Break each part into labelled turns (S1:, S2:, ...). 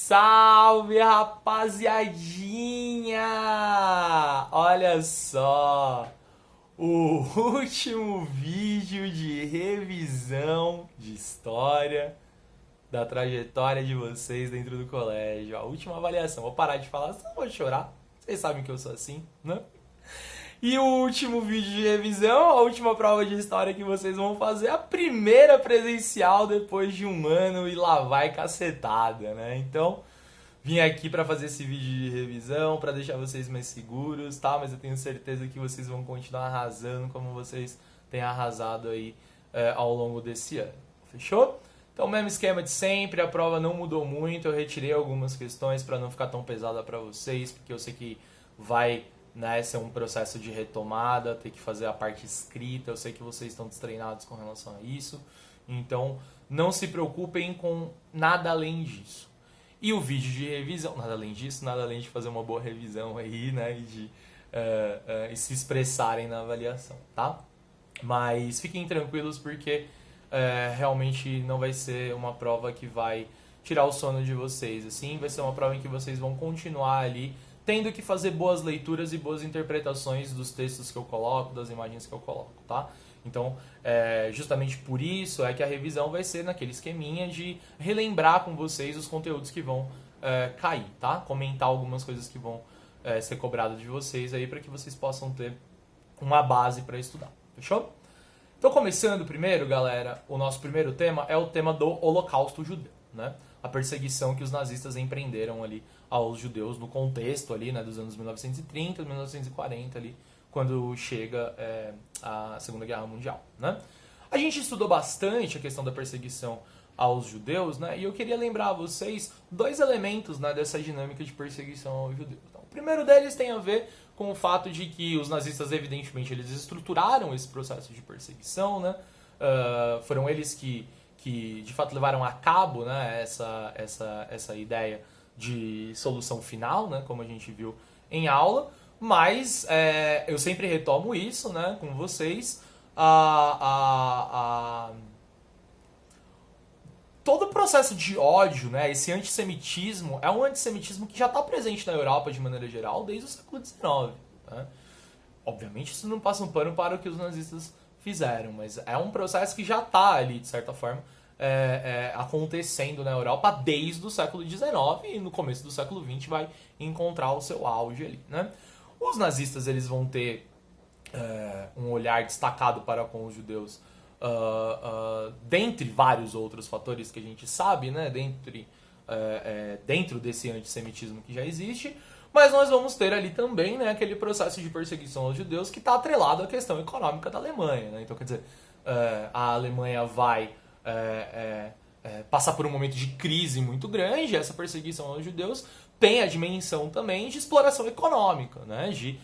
S1: Salve, rapaziadinha! Olha só, o último vídeo de revisão de história da trajetória de vocês dentro do colégio. A última avaliação. Vou parar de falar, senão eu vou chorar. Vocês sabem que eu sou assim, né? E o último vídeo de revisão, a última prova de história que vocês vão fazer, a primeira presencial depois de um ano e lá vai cacetada, né? Então, vim aqui para fazer esse vídeo de revisão, para deixar vocês mais seguros, tá? Mas eu tenho certeza que vocês vão continuar arrasando como vocês têm arrasado aí ao longo desse ano. Fechou? Então, o mesmo esquema de sempre, a prova não mudou muito, eu retirei algumas questões para não ficar tão pesada para vocês, porque eu sei que vai, né, ser um processo de retomada, ter que fazer a parte escrita, eu sei que vocês estão destreinados com relação a isso, então não se preocupem com nada além disso. E o vídeo de revisão, nada além disso, nada além de fazer uma boa revisão aí, né, e de e se expressarem na avaliação, tá? Mas fiquem tranquilos porque realmente não vai ser uma prova que vai tirar o sono de vocês, assim, vai ser uma prova em que vocês vão continuar ali tendo que fazer boas leituras e boas interpretações dos textos que eu coloco, das imagens que eu coloco, tá? Então, justamente por isso é que a revisão vai ser naquele esqueminha de relembrar com vocês os conteúdos que vão cair, tá? Comentar algumas coisas que vão ser cobradas de vocês aí para que vocês possam ter uma base para estudar, fechou? Então, começando primeiro, galera, o nosso primeiro tema é o tema do Holocausto Judeu, né? A perseguição que os nazistas empreenderam ali aos judeus no contexto ali, né, dos anos 1930, 1940 ali, quando chega a Segunda Guerra Mundial, né? A gente estudou bastante a questão da perseguição aos judeus, né? E eu queria lembrar a vocês dois elementos, né, dessa dinâmica de perseguição aos judeus. Então, o primeiro deles tem a ver com o fato de que os nazistas, evidentemente, eles estruturaram esse processo de perseguição, né? Foram eles que de fato levaram a cabo, né, essa ideia de solução final, né, como a gente viu em aula, mas eu sempre retomo isso, né, com vocês, todo o processo de ódio, né, esse antissemitismo, é um antissemitismo que já está presente na Europa de maneira geral desde o século XIX. Né? Obviamente isso não passa um pano para o que os nazistas fizeram, mas é um processo que já está ali, de certa forma, acontecendo na Europa desde o século XIX e no começo do século XX vai encontrar o seu auge ali, né? Os nazistas eles vão ter um olhar destacado para com os judeus, dentre vários outros fatores que a gente sabe, né? Dentro desse antissemitismo que já existe, mas nós vamos ter ali também, né, aquele processo de perseguição aos judeus que está atrelado à questão econômica da Alemanha, né? Então, quer dizer, a Alemanha vai passar por um momento de crise muito grande, essa perseguição aos judeus tem a dimensão também de exploração econômica, né? De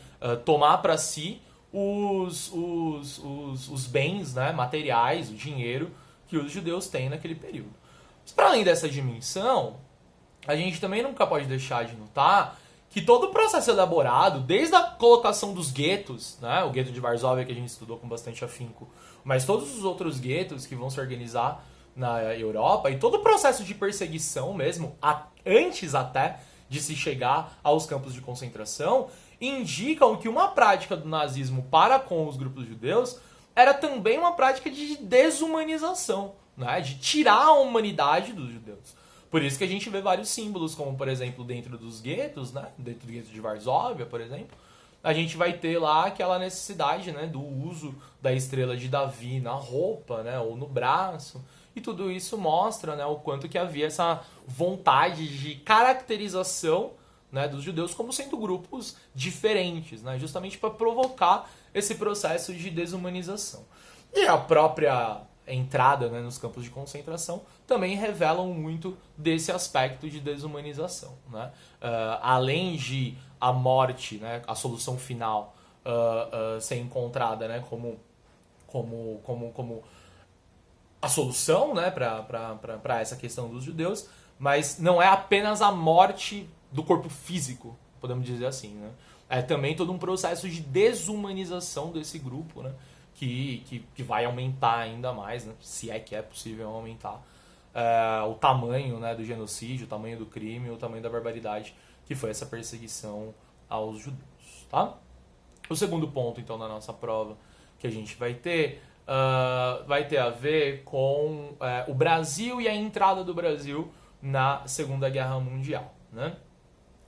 S1: tomar para si os bens, né, materiais, o dinheiro que os judeus têm naquele período. Mas para além dessa dimensão, a gente também nunca pode deixar de notar que todo o processo elaborado, desde a colocação dos guetos, né, o gueto de Varsóvia que a gente estudou com bastante afinco, mas todos os outros guetos que vão se organizar na Europa e todo o processo de perseguição mesmo, antes até de se chegar aos campos de concentração, indicam que uma prática do nazismo para com os grupos judeus era também uma prática de desumanização, né, de tirar a humanidade dos judeus. Por isso que a gente vê vários símbolos, como por exemplo dentro dos guetos, né, dentro do gueto de Varsóvia, por exemplo, a gente vai ter lá aquela necessidade, né, do uso da estrela de Davi na roupa, né, ou no braço. E tudo isso mostra, né, o quanto que havia essa vontade de caracterização, né, dos judeus como sendo grupos diferentes, né, justamente para provocar esse processo de desumanização. E a própria entrada, né, nos campos de concentração também revelam muito desse aspecto de desumanização, né? Além de a morte, né, a solução final ser encontrada, né, como a solução, né, para essa questão dos judeus, mas não é apenas a morte do corpo físico, podemos dizer assim, né? É também todo um processo de desumanização desse grupo, né, que vai aumentar ainda mais, né, se é que é possível aumentar o tamanho, né, do genocídio, o tamanho do crime, o tamanho da barbaridade que foi essa perseguição aos judeus, tá? O segundo ponto, então, na nossa prova que a gente vai ter a ver com o Brasil e a entrada do Brasil na Segunda Guerra Mundial, né?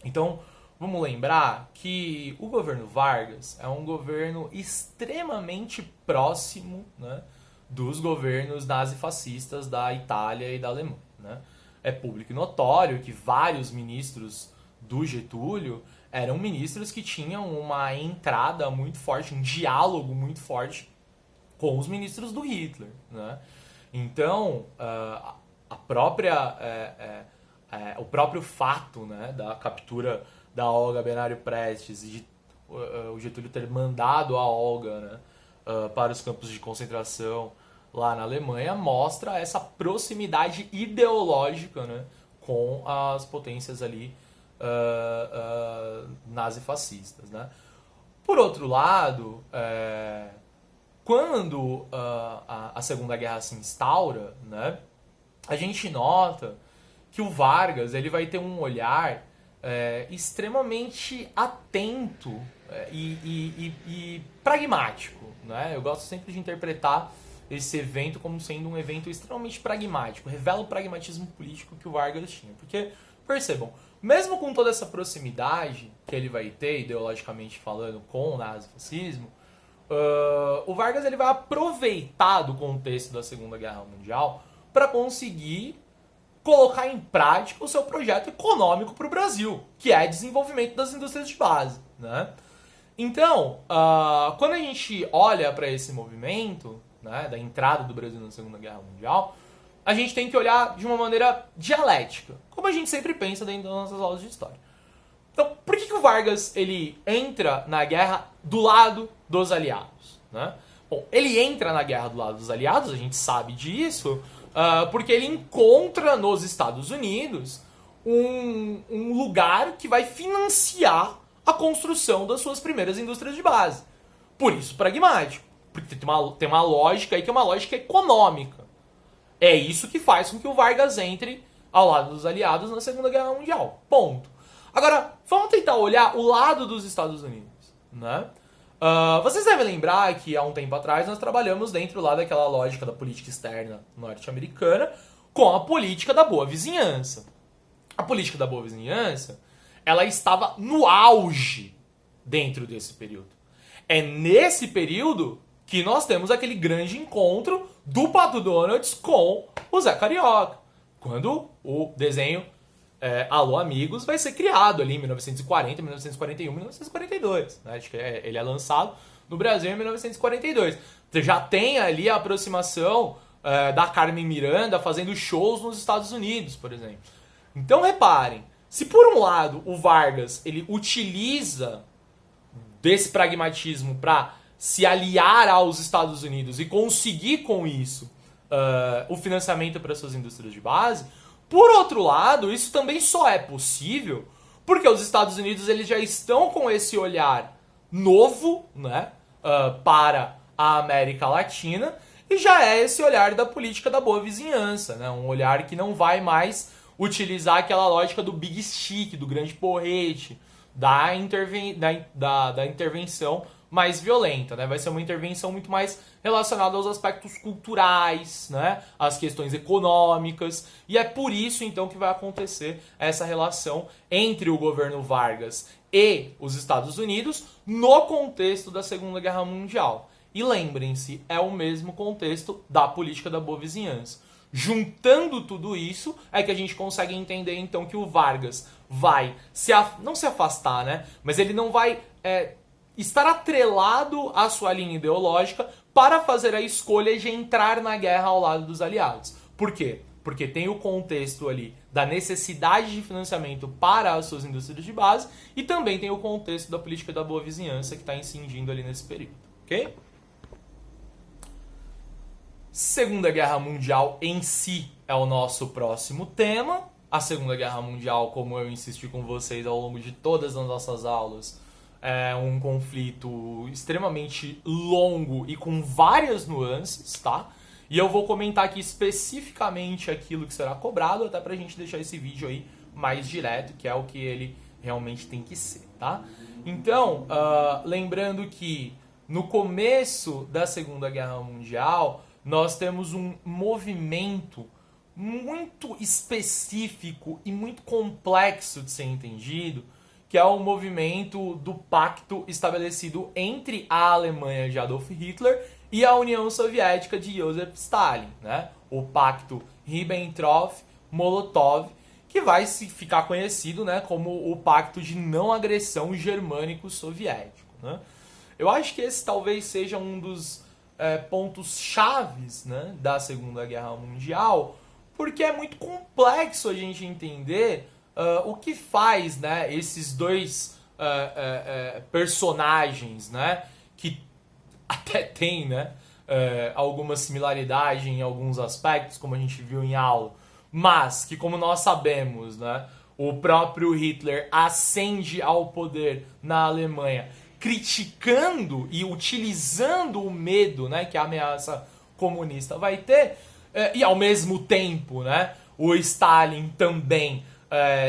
S1: Então, vamos lembrar que o governo Vargas é um governo extremamente próximo, né, dos governos nazifascistas da Itália e da Alemanha, né? É público e notório que vários ministros do Getúlio eram ministros que tinham uma entrada muito forte, um diálogo muito forte com os ministros do Hitler, né? Então, o próprio fato, né, da captura da Olga Benário Prestes e de o Getúlio ter mandado a Olga, né, para os campos de concentração lá na Alemanha mostra essa proximidade ideológica, né, com as potências ali nazifascistas, né? Por outro lado, quando a Segunda Guerra se instaura, né, a gente nota que o Vargas ele vai ter um olhar extremamente atento e pragmático, né? Eu gosto sempre de interpretar esse evento como sendo um evento extremamente pragmático, revela o pragmatismo político que o Vargas tinha, porque, percebam, mesmo com toda essa proximidade que ele vai ter, ideologicamente falando, com o nazifascismo, o Vargas ele vai aproveitar do contexto da Segunda Guerra Mundial para conseguir colocar em prática o seu projeto econômico para o Brasil, que é desenvolvimento das indústrias de base, né? Então, quando a gente olha para esse movimento, né, da entrada do Brasil na Segunda Guerra Mundial, a gente tem que olhar de uma maneira dialética, como a gente sempre pensa dentro das nossas aulas de história. Então, por que o Vargas ele entra na guerra do lado dos aliados, né? Bom, ele entra na guerra do lado dos aliados, a gente sabe disso, porque ele encontra nos Estados Unidos um lugar que vai financiar a construção das suas primeiras indústrias de base. Por isso, pragmático. Porque tem uma lógica aí que é uma lógica econômica. É isso que faz com que o Vargas entre ao lado dos aliados na Segunda Guerra Mundial. Ponto. Agora, vamos tentar olhar o lado dos Estados Unidos, né? Vocês devem lembrar que há um tempo atrás nós trabalhamos dentro lá daquela lógica da política externa norte-americana com a política da boa vizinhança. A política da boa vizinhança, ela estava no auge dentro desse período. É nesse período que nós temos aquele grande encontro do Pato Donald com o Zé Carioca, quando o desenho Alô Amigos vai ser criado ali em 1940, 1941, 1942. Né? Acho que ele é lançado no Brasil em 1942. Você já tem ali a aproximação da Carmen Miranda fazendo shows nos Estados Unidos, por exemplo. Então reparem, se por um lado o Vargas ele utiliza desse pragmatismo para se aliar aos Estados Unidos e conseguir com isso o financiamento para suas indústrias de base, por outro lado, isso também só é possível porque os Estados Unidos eles já estão com esse olhar novo, né, para a América Latina, e já é esse olhar da política da boa vizinhança, né, um olhar que não vai mais utilizar aquela lógica do big stick, do grande porrete, da intervenção mais violenta, né? Vai ser uma intervenção muito mais relacionada aos aspectos culturais, né? Às questões econômicas, e é por isso então que vai acontecer essa relação entre o governo Vargas e os Estados Unidos no contexto da Segunda Guerra Mundial. E lembrem-se, é o mesmo contexto da política da boa vizinhança. Juntando tudo isso, é que a gente consegue entender então que o Vargas vai não se afastar, né? Mas ele não vai estar atrelado à sua linha ideológica para fazer a escolha de entrar na guerra ao lado dos aliados. Por quê? Porque tem o contexto ali da necessidade de financiamento para as suas indústrias de base e também tem o contexto da política da boa vizinhança que está incidindo ali nesse período, ok? Segunda Guerra Mundial em si é o nosso próximo tema. A Segunda Guerra Mundial, como eu insisti com vocês ao longo de todas as nossas aulas, é um conflito extremamente longo e com várias nuances, tá? E eu vou comentar aqui especificamente aquilo que será cobrado, até pra gente deixar esse vídeo aí mais direto, que é o que ele realmente tem que ser, tá? Então, lembrando que no começo da Segunda Guerra Mundial, nós temos um movimento muito específico e muito complexo de ser entendido, que é o movimento do pacto estabelecido entre a Alemanha de Adolf Hitler e a União Soviética de Joseph Stalin, né? O pacto Ribbentrop-Molotov, que vai ficar conhecido, né, como o pacto de não agressão germânico-soviético, né? Eu acho que esse talvez seja um dos pontos chaves, né, da Segunda Guerra Mundial, porque é muito complexo a gente entender o que faz, né, esses dois personagens, né, que até tem, né, alguma similaridade em alguns aspectos, como a gente viu em aula, mas que, como nós sabemos, né, o próprio Hitler ascende ao poder na Alemanha criticando e utilizando o medo, né, que a ameaça comunista vai ter, e ao mesmo tempo, né, o Stalin também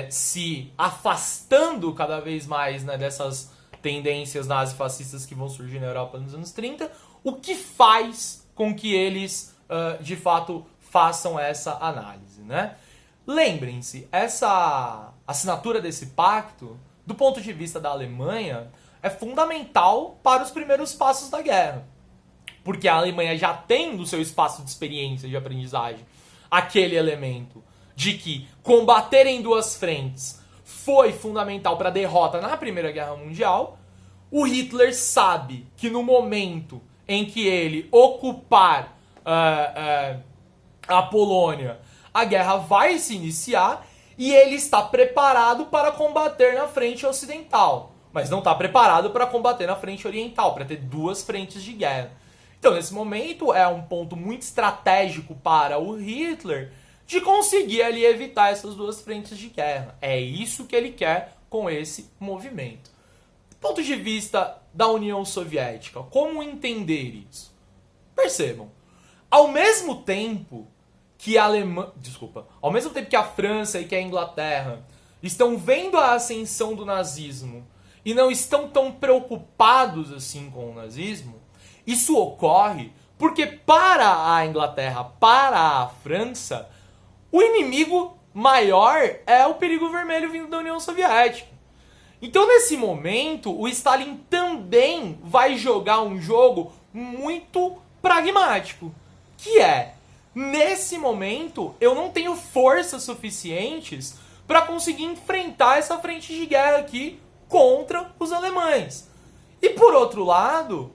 S1: se afastando cada vez mais, né, dessas tendências nazifascistas que vão surgir na Europa nos anos 30, o que faz com que eles, de fato, façam essa análise, né? Lembrem-se, essa assinatura desse pacto, do ponto de vista da Alemanha, é fundamental para os primeiros passos da guerra. Porque a Alemanha já tem no seu espaço de experiência, de aprendizagem, aquele elemento de que combater em duas frentes foi fundamental para a derrota na Primeira Guerra Mundial. O Hitler sabe que no momento em que ele ocupar a Polônia, a guerra vai se iniciar e ele está preparado para combater na frente ocidental, mas não está preparado para combater na frente oriental, para ter duas frentes de guerra. Então, nesse momento, é um ponto muito estratégico para o Hitler de conseguir ali evitar essas duas frentes de guerra. É isso que ele quer com esse movimento. Do ponto de vista da União Soviética, como entender isso? Percebam, ao mesmo tempo que ao mesmo tempo que a França e que a Inglaterra estão vendo a ascensão do nazismo e não estão tão preocupados assim com o nazismo, isso ocorre porque para a Inglaterra, para a França, o inimigo maior é o perigo vermelho vindo da União Soviética. Então, nesse momento, o Stalin também vai jogar um jogo muito pragmático, que é, nesse momento, eu não tenho forças suficientes para conseguir enfrentar essa frente de guerra aqui contra os alemães. E por outro lado,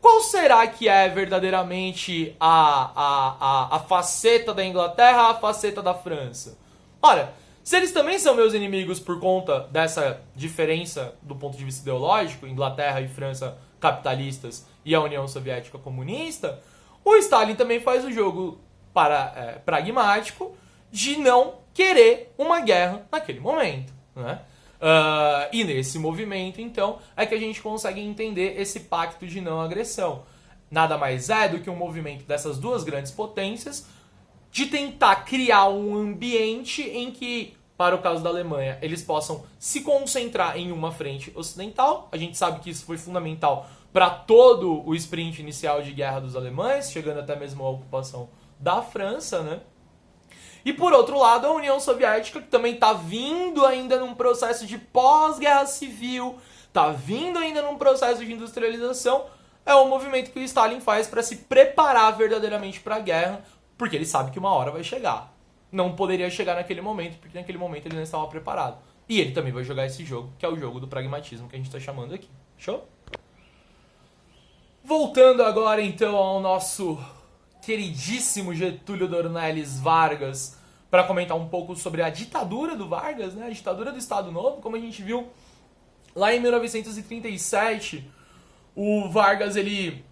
S1: qual será que é verdadeiramente a faceta da Inglaterra, a faceta da França? Ora, se eles também são meus inimigos por conta dessa diferença do ponto de vista ideológico, Inglaterra e França capitalistas e a União Soviética comunista, o Stalin também faz o jogo pragmático de não querer uma guerra naquele momento, né? E nesse movimento, então, é que a gente consegue entender esse pacto de não agressão. Nada mais é do que um movimento dessas duas grandes potências de tentar criar um ambiente em que, para o caso da Alemanha, eles possam se concentrar em uma frente ocidental. A gente sabe que isso foi fundamental para todo o sprint inicial de guerra dos alemães, chegando até mesmo à ocupação da França, né? E por outro lado, a União Soviética, que também está vindo ainda num processo de pós-guerra civil, está vindo ainda num processo de industrialização, é um movimento que o Stalin faz para se preparar verdadeiramente para a guerra, porque ele sabe que uma hora vai chegar. Não poderia chegar naquele momento, porque naquele momento ele não estava preparado. E ele também vai jogar esse jogo, que é o jogo do pragmatismo que a gente está chamando aqui. Show? Voltando agora então ao nosso queridíssimo Getúlio Dornelles Vargas, para comentar um pouco sobre a ditadura do Vargas, né? A ditadura do Estado Novo, como a gente viu lá em 1937, o Vargas ele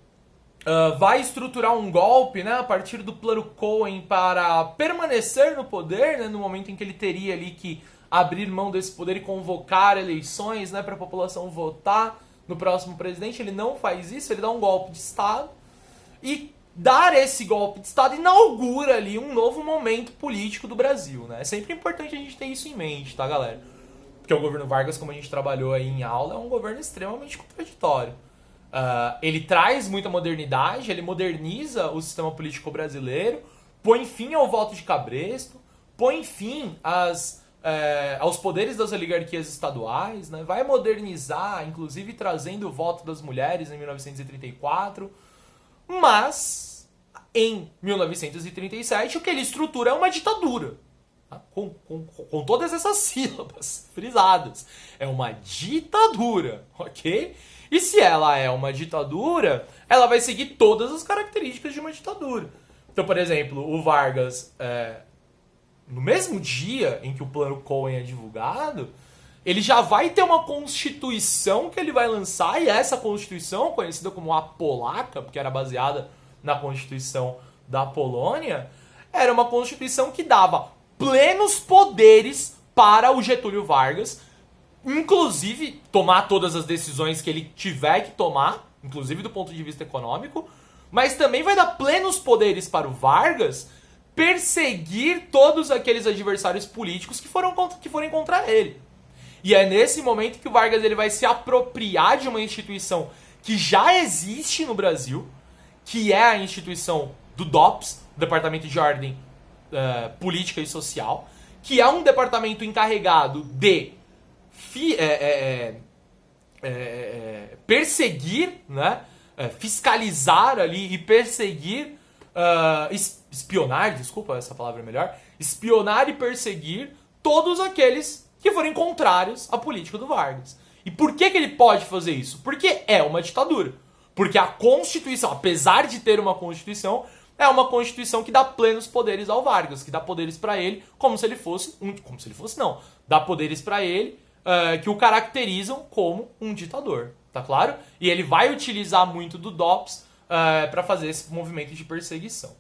S1: vai estruturar um golpe, né, a partir do plano Cohen para permanecer no poder, né, no momento em que ele teria ali que abrir mão desse poder e convocar eleições, né, para a população votar no próximo presidente. Ele não faz isso, ele dá um golpe de Estado e dar esse golpe de Estado inaugura ali um novo momento político do Brasil, né? É sempre importante a gente ter isso em mente, tá, galera? Porque o governo Vargas, como a gente trabalhou aí em aula, é um governo extremamente contraditório. Ele traz muita modernidade, ele moderniza o sistema político brasileiro, põe fim ao voto de cabresto, põe fim aos poderes das oligarquias estaduais, né? Vai modernizar, inclusive trazendo o voto das mulheres em 1934, mas em 1937 o que ele estrutura é uma ditadura. Tá? Com todas essas sílabas frisadas. É uma ditadura, ok? E se ela é uma ditadura, ela vai seguir todas as características de uma ditadura. Então, por exemplo, o Vargas, no mesmo dia em que o plano Cohen é divulgado, ele já vai ter uma constituição que ele vai lançar, e essa constituição, conhecida como a Polaca, porque era baseada na constituição da Polônia, era uma constituição que dava plenos poderes para o Getúlio Vargas, inclusive tomar todas as decisões que ele tiver que tomar, inclusive do ponto de vista econômico, mas também vai dar plenos poderes para o Vargas perseguir todos aqueles adversários políticos que forem contra ele. E é nesse momento que o Vargas ele vai se apropriar de uma instituição que já existe no Brasil, que é a instituição do DOPS, Departamento de Ordem Política e Social, que é um departamento encarregado de perseguir, né, fiscalizar ali e perseguir, espionar, desculpa, essa palavra é melhor, espionar e perseguir todos aqueles que forem contrários à política do Vargas. E por que ele pode fazer isso? Porque é uma ditadura. Porque a Constituição, apesar de ter uma Constituição, é uma Constituição que dá plenos poderes ao Vargas, que dá poderes pra ele como se ele fosse não. Dá poderes pra ele que o caracterizam como um ditador, tá claro? E ele vai utilizar muito do DOPS pra fazer esse movimento de perseguição.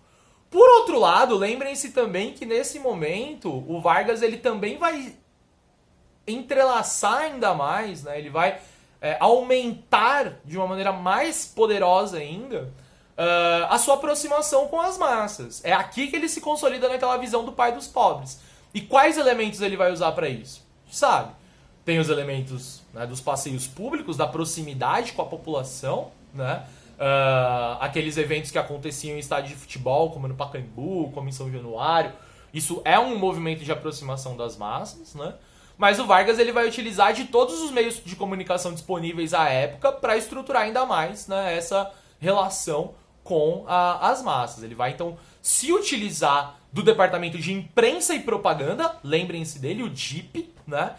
S1: Por outro lado, lembrem-se também que nesse momento o Vargas ele também vai entrelaçar ainda mais, né? Ele vai aumentar de uma maneira mais poderosa ainda a sua aproximação com as massas. É aqui que ele se consolida naquela visão do pai dos pobres. E quais elementos ele vai usar para isso? Sabe? Tem os elementos, né, dos passeios públicos, da proximidade com a população, né? Aqueles eventos que aconteciam em estádio de futebol, como no Pacaembu, como em São Januário. Isso é um movimento de aproximação das massas, né? Mas o Vargas ele vai utilizar de todos os meios de comunicação disponíveis à época para estruturar ainda mais, né, essa relação com as massas. Ele vai então se utilizar do departamento de imprensa e propaganda, lembrem-se dele, o DIP, né?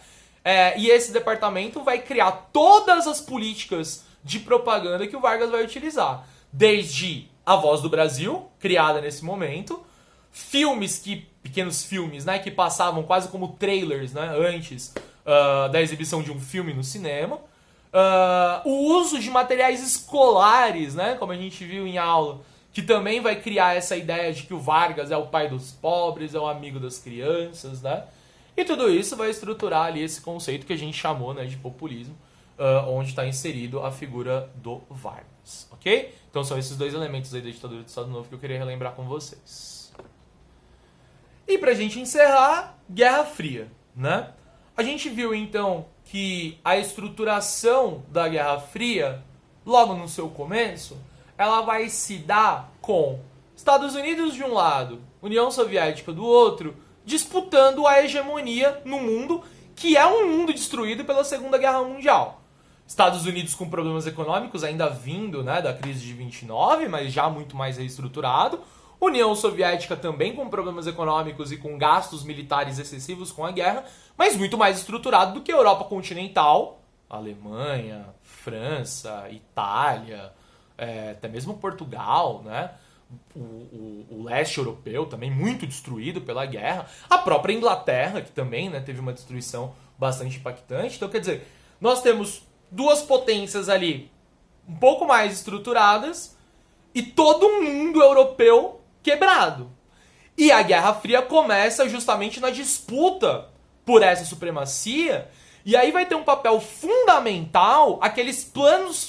S1: E esse departamento vai criar todas as políticas de propaganda que o Vargas vai utilizar. Desde A Voz do Brasil, criada nesse momento, pequenos filmes, né, que passavam quase como trailers, né, antes da exibição de um filme no cinema. O uso de materiais escolares, né, como a gente viu em aula, que também vai criar essa ideia de que o Vargas é o pai dos pobres, é o amigo das crianças, né? E tudo isso vai estruturar ali esse conceito que a gente chamou, né, de populismo, onde está inserido a figura do Vargas, ok? Então são esses dois elementos aí da ditadura do Estado Novo que eu queria relembrar com vocês. E pra gente encerrar, Guerra Fria, né? A gente viu então que a estruturação da Guerra Fria, logo no seu começo, ela vai se dar com Estados Unidos de um lado, União Soviética do outro, disputando a hegemonia no mundo, que é um mundo destruído pela Segunda Guerra Mundial. Estados Unidos com problemas econômicos ainda vindo, né, da crise de 29, mas já muito mais reestruturado. União Soviética também com problemas econômicos e com gastos militares excessivos com a guerra, mas muito mais estruturado do que a Europa continental, Alemanha, França, Itália, até mesmo Portugal, né? O leste europeu também muito destruído pela guerra, a própria Inglaterra, que também, né, teve uma destruição bastante impactante. Então, quer dizer, nós temos duas potências ali um pouco mais estruturadas e todo um mundo europeu quebrado. E a Guerra Fria começa justamente na disputa por essa supremacia, e aí vai ter um papel fundamental aqueles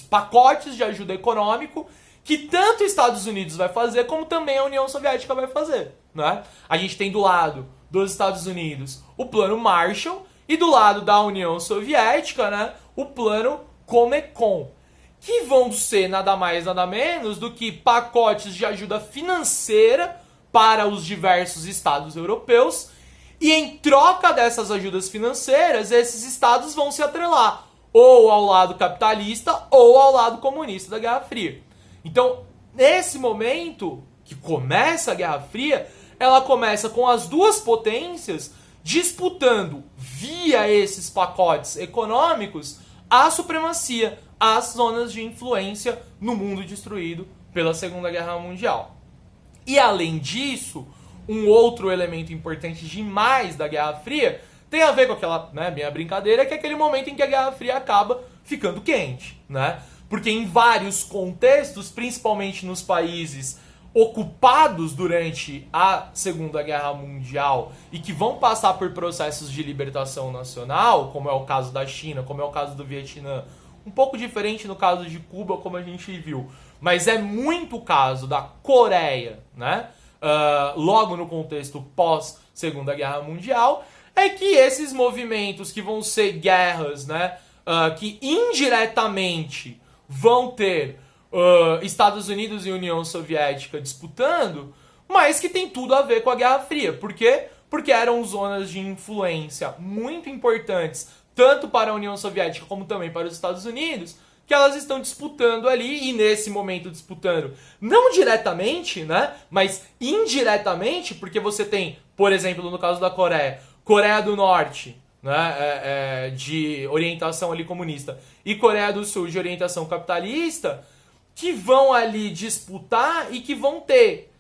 S1: pacotes de ajuda econômico que tanto os Estados Unidos vai fazer, como também a União Soviética vai fazer, né? A gente tem do lado dos Estados Unidos o plano Marshall e do lado da União Soviética, né, o plano Comecon, que vão ser nada mais nada menos do que pacotes de ajuda financeira para os diversos estados europeus, e em troca dessas ajudas financeiras, esses estados vão se atrelar ou ao lado capitalista ou ao lado comunista da Guerra Fria. Então, nesse momento que começa a Guerra Fria, ela começa com as duas potências disputando, via esses pacotes econômicos, a supremacia, as zonas de influência no mundo destruído pela Segunda Guerra Mundial. E além disso, um outro elemento importante demais da Guerra Fria tem a ver com aquela, né, minha brincadeira, que é aquele momento em que a Guerra Fria acaba ficando quente, né? Porque em vários contextos, principalmente nos países ocupados durante a Segunda Guerra Mundial e que vão passar por processos de libertação nacional, como é o caso da China, como é o caso do Vietnã, um pouco diferente no caso de Cuba, como a gente viu, mas é muito o caso da Coreia, né? Logo no contexto pós-Segunda Guerra Mundial, é que esses movimentos que vão ser guerras, né, que indiretamente vão ter Estados Unidos e União Soviética disputando, mas que tem tudo a ver com a Guerra Fria. Por quê? Porque eram zonas de influência muito importantes, tanto para a União Soviética como também para os Estados Unidos, que elas estão disputando ali, e nesse momento disputando, não diretamente, né, mas indiretamente, porque você tem, por exemplo, no caso da Coreia, Coreia do Norte, né, de orientação ali comunista, e Coreia do Sul de orientação capitalista, que vão ali disputar e que vão ter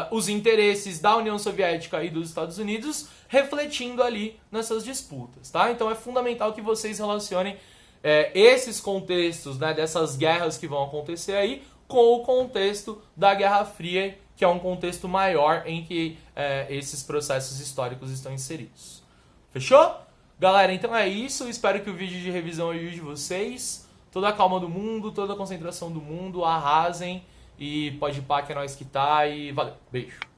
S1: os interesses da União Soviética e dos Estados Unidos refletindo ali nessas disputas, tá? Então é fundamental que vocês relacionem esses contextos, né, dessas guerras que vão acontecer aí com o contexto da Guerra Fria, que é um contexto maior em que esses processos históricos estão inseridos. Fechou? Galera, então é isso. Espero que o vídeo de revisão ajude vocês. Toda a calma do mundo, toda a concentração do mundo, arrasem. E pode ir pá que é nóis que tá. E valeu, beijo.